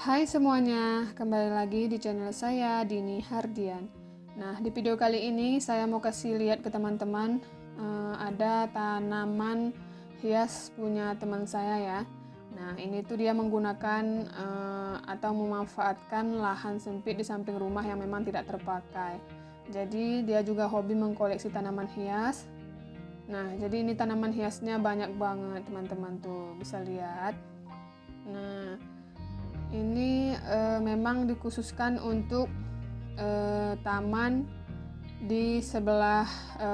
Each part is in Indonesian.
Hai semuanya, kembali lagi di channel saya, Dini Hardian. Nah, di video kali ini saya mau kasih lihat ke teman-teman ada tanaman hias punya teman saya ya. Nah, ini tuh dia menggunakan atau memanfaatkan lahan sempit di samping rumah yang memang tidak terpakai. Jadi dia juga hobi mengkoleksi tanaman hias. Nah, jadi ini tanaman hiasnya banyak banget teman-teman tuh, bisa lihat. Nah, ini memang dikhususkan untuk taman di sebelah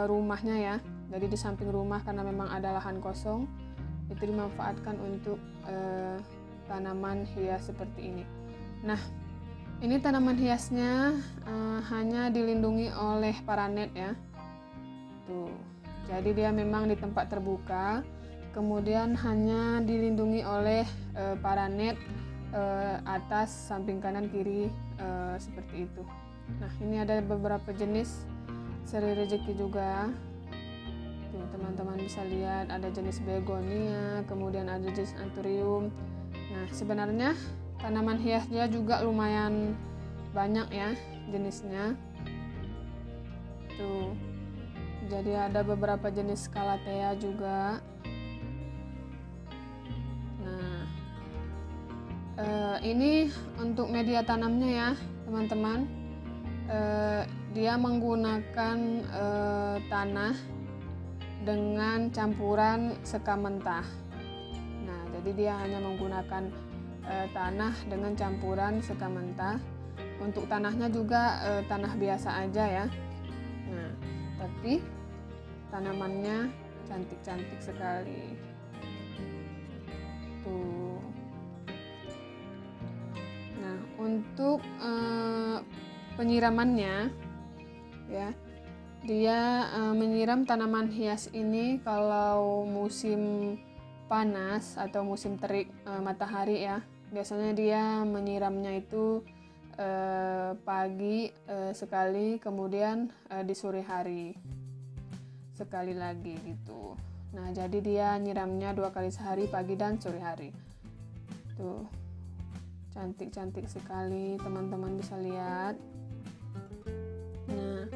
rumahnya ya. Jadi di samping rumah karena memang ada lahan kosong, itu dimanfaatkan untuk tanaman hias seperti ini. Nah, ini tanaman hiasnya hanya dilindungi oleh paranet ya. Tuh. Jadi dia memang di tempat terbuka, kemudian hanya dilindungi oleh paranet atas, samping kanan, kiri seperti itu. Nah, ini ada beberapa jenis seri rezeki juga. Tuh, teman-teman bisa lihat ada jenis begonia, kemudian ada jenis anthurium. Nah, sebenarnya tanaman hiasnya juga lumayan banyak ya jenisnya. Tuh. Jadi ada beberapa jenis calathea juga. Nah, ini untuk media tanamnya ya teman-teman. Dia menggunakan tanah dengan campuran sekam mentah. Nah, jadi dia hanya menggunakan tanah dengan campuran sekam mentah. Untuk tanahnya juga tanah biasa aja ya. Nah, tapi tanamannya cantik-cantik sekali. Tuh. Nah, untuk penyiramannya ya, dia menyiram tanaman hias ini kalau musim panas atau musim terik matahari ya. Biasanya dia menyiramnya itu pagi sekali, kemudian di sore hari sekali lagi gitu. Nah, jadi dia nyiramnya 2 kali sehari, pagi dan sore hari. Tuh, cantik-cantik sekali, teman-teman bisa lihat. Nah,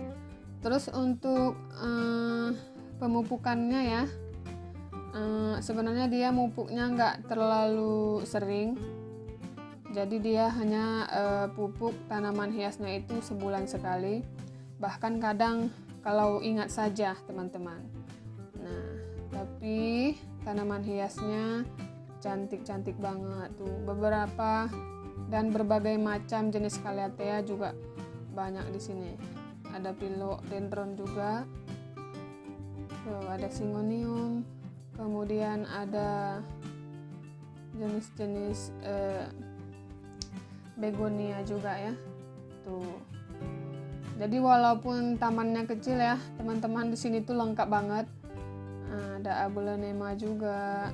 terus untuk pemupukannya ya, sebenarnya dia mupuknya nggak terlalu sering. Jadi dia hanya pupuk tanaman hiasnya itu sebulan sekali. Bahkan kadang kalau ingat saja teman-teman. Nah, tapi tanaman hiasnya cantik-cantik banget tuh. Beberapa dan berbagai macam jenis calathea juga banyak di sini. Ada philodendron juga. Tuh, ada syngonium. Kemudian ada jenis-jenis begonia juga ya. Tuh. Jadi walaupun tamannya kecil ya, teman-teman di sini tuh lengkap banget. Ada abulanema juga.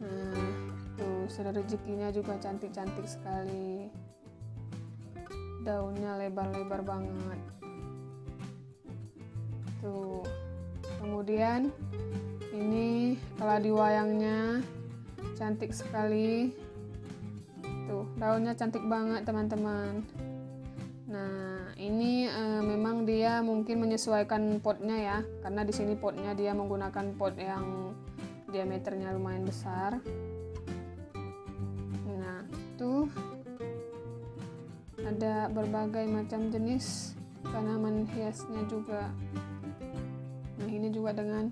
Nah, tuh seri rezekinya juga cantik-cantik sekali. Daunnya lebar-lebar banget. Tuh. Kemudian ini keladi wayangnya cantik sekali. Tuh, daunnya cantik banget teman-teman. Nah, ini memang dia mungkin menyesuaikan potnya ya, karena di sini potnya dia menggunakan pot yang diameternya lumayan besar. Nah, tuh ada berbagai macam jenis tanaman hiasnya juga. Nah, ini juga dengan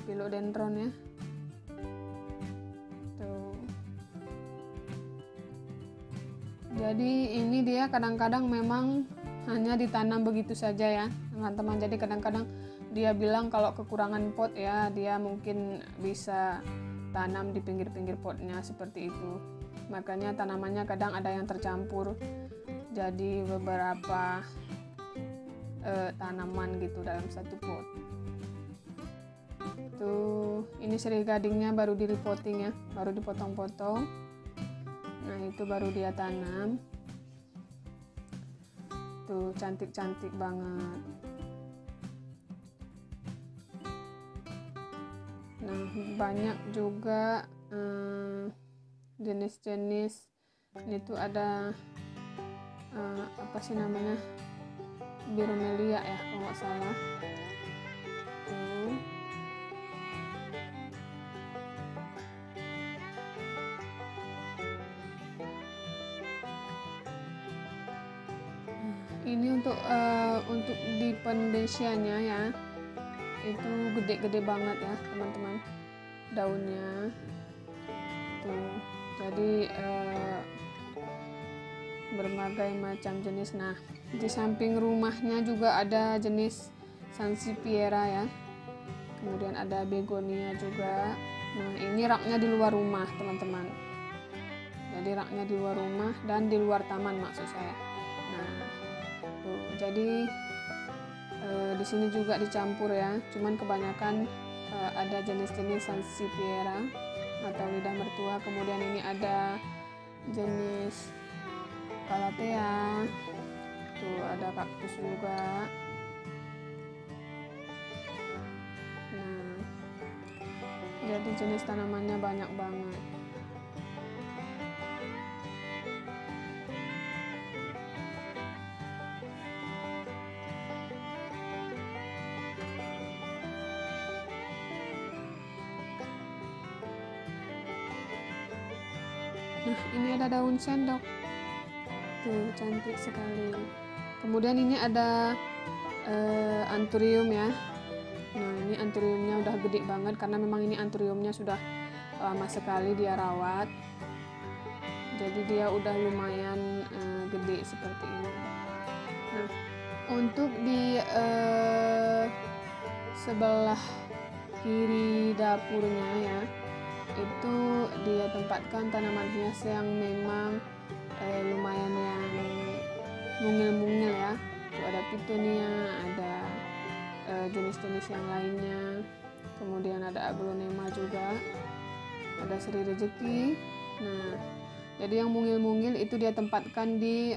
philodendron ya. Jadi ini dia kadang-kadang memang hanya ditanam begitu saja ya teman-teman. Jadi kadang-kadang dia bilang kalau kekurangan pot ya, dia mungkin bisa tanam di pinggir-pinggir potnya seperti itu. Makanya tanamannya kadang ada yang tercampur jadi beberapa tanaman gitu dalam satu pot. Tuh, ini seri gadingnya baru di repotting ya, baru dipotong-potong. Nah, itu baru dia tanam. Tuh, cantik-cantik banget. Nah, banyak juga jenis-jenis. Ini tuh ada apa sih namanya, Bromeliad ya kalau nggak salah. Tuh. Ini untuk di pendesianya ya, itu gede-gede banget ya teman-teman daunnya tuh. Jadi berbagai macam jenis. Nah, di samping rumahnya juga ada jenis Sansevieria ya, kemudian ada begonia juga. Nah, ini raknya di luar rumah teman-teman, jadi raknya di luar rumah dan di luar taman maksud saya. Nah tuh, jadi di sini juga dicampur ya, cuman kebanyakan ada jenis-jenis Sansevieria atau lidah mertua. Kemudian ini ada jenis Calathea, tuh ada kaktus juga. Nah, jadi jenis tanamannya banyak banget. Nah, ini ada daun sendok, tuh cantik sekali. Kemudian ini ada anthurium ya. Nah, ini anthuriumnya udah gede banget karena memang ini anthuriumnya sudah lama sekali dia rawat, jadi dia udah lumayan gede seperti ini. Nah, untuk di sebelah kiri dapurnya ya, itu dia tempatkan tanaman hias yang memang lumayan yang mungil-mungil ya. Tuh ada petunia, ada jenis-jenis yang lainnya. Kemudian ada aglonema juga, ada seri rezeki. Nah, jadi yang mungil-mungil itu dia tempatkan di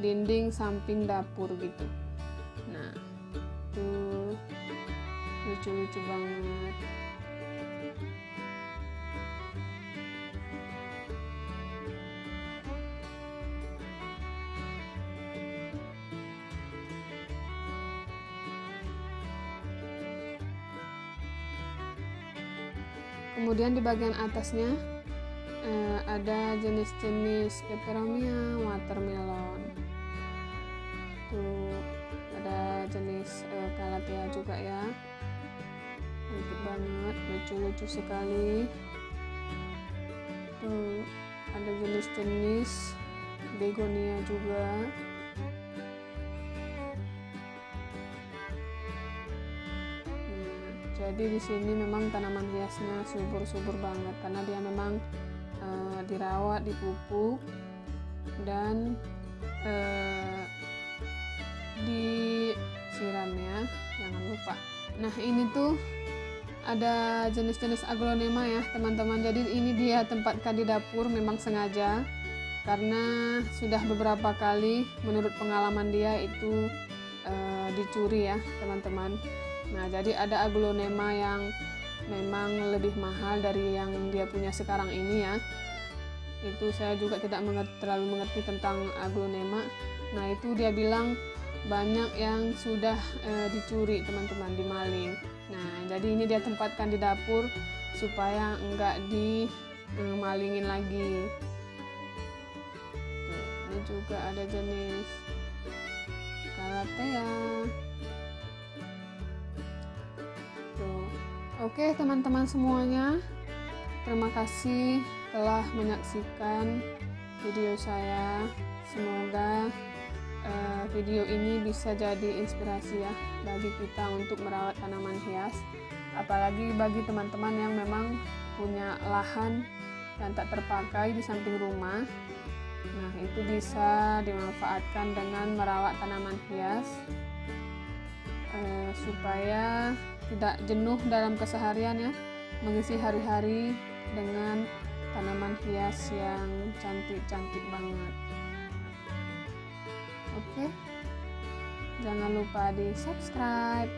dinding samping dapur gitu. Nah, tuh lucu-lucu banget. Kemudian di bagian atasnya ada jenis-jenis peperomia, watermelon. Tuh ada jenis Calathea juga ya, cantik banget, lucu-lucu sekali. Tuh ada jenis-jenis begonia juga. Jadi di sini memang tanaman hiasnya subur-subur banget karena dia memang dirawat, dipupuk, dan disiram ya, jangan lupa. Nah, ini tuh ada jenis-jenis aglonema ya teman-teman. Jadi ini dia tempatkan di dapur memang sengaja karena sudah beberapa kali menurut pengalaman dia itu dicuri ya teman-teman. Nah, jadi ada aglonema yang memang lebih mahal dari yang dia punya sekarang ini ya. Itu saya juga tidak terlalu mengerti tentang aglonema. Nah, itu dia bilang banyak yang sudah dicuri teman-teman, dimaling. Nah, jadi ini dia tempatkan di dapur supaya enggak dimalingin lagi. Tuh, ini juga ada jenis Calathea. Oke teman-teman semuanya, terima kasih telah menyaksikan video saya. Semoga video ini bisa jadi inspirasi ya bagi kita untuk merawat tanaman hias, apalagi bagi teman-teman yang memang punya lahan yang tak terpakai di samping rumah. Nah, itu bisa dimanfaatkan dengan merawat tanaman hias supaya tidak jenuh dalam keseharian ya, mengisi hari-hari dengan tanaman hias yang cantik-cantik banget. Oke, jangan lupa di subscribe.